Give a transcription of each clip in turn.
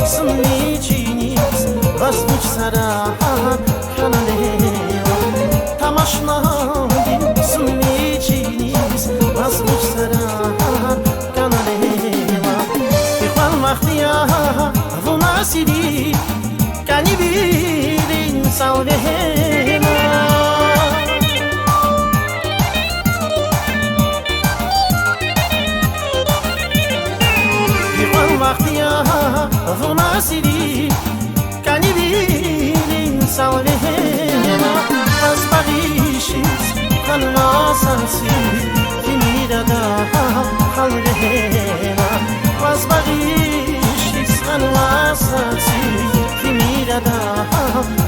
Смичинис, возмуч саран, каналева. Тамашнадин, смичинис, возмуч саран, каналева. Ихван махтия, вунасиди, канибилин салвена. Vunasiri canibilin salvena as parishis kanvasasi finirada halvena as parishis kanvasasi finirada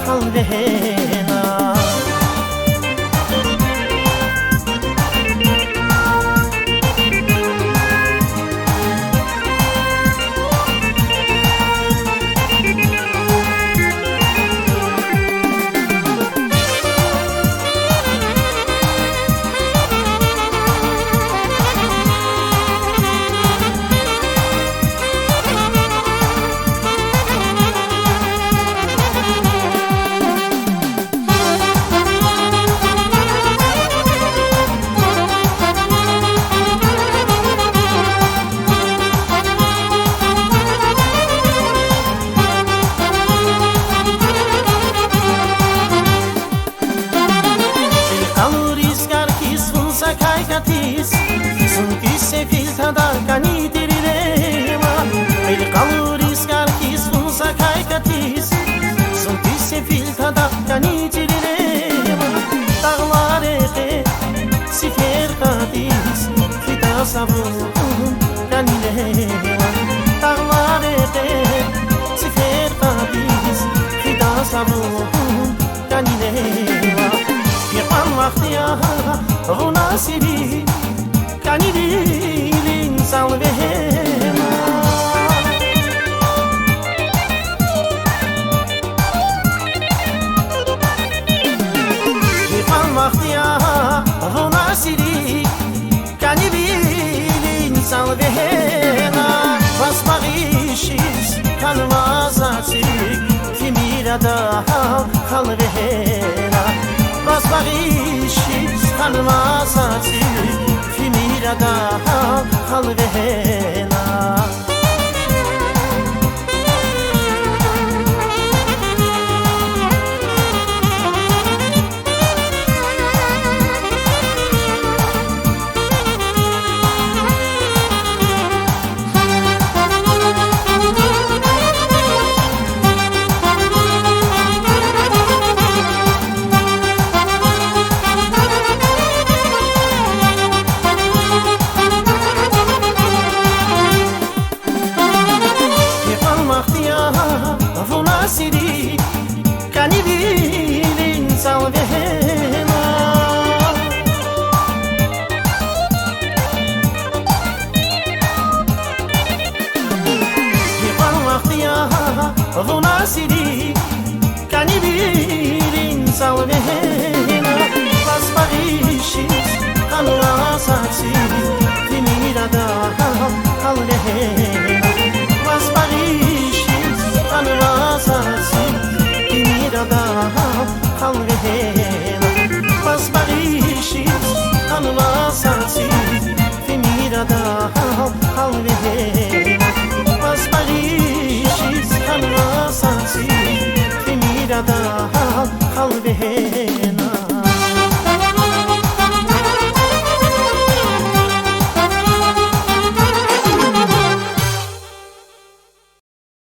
halvena. Filta da canitirema, el caloris carquis funsa caicatis, sunt se filta da canitirema, tarlarete si fercatis, fita savun canilema, tarlarete si fercatis, fita savun canilema. Pirman waqtiya runasiri canibilin salvena. Ifan waqtiya runasiri canibilin salvena. Vas parishis kanvasatik fimirada halvena. Vas parishis kanvasatik fimirada halvena. Vunasiri canibilin salvena. Ifan waqtiya vunasiri canibilin salvena. Vas parishis kanvasasi finirada halvena. Vas parishis kanvasasi finirada halvena. Vas parishis kanvasasi finirada halvena. Vas parishis kanvasasi finirada halvena.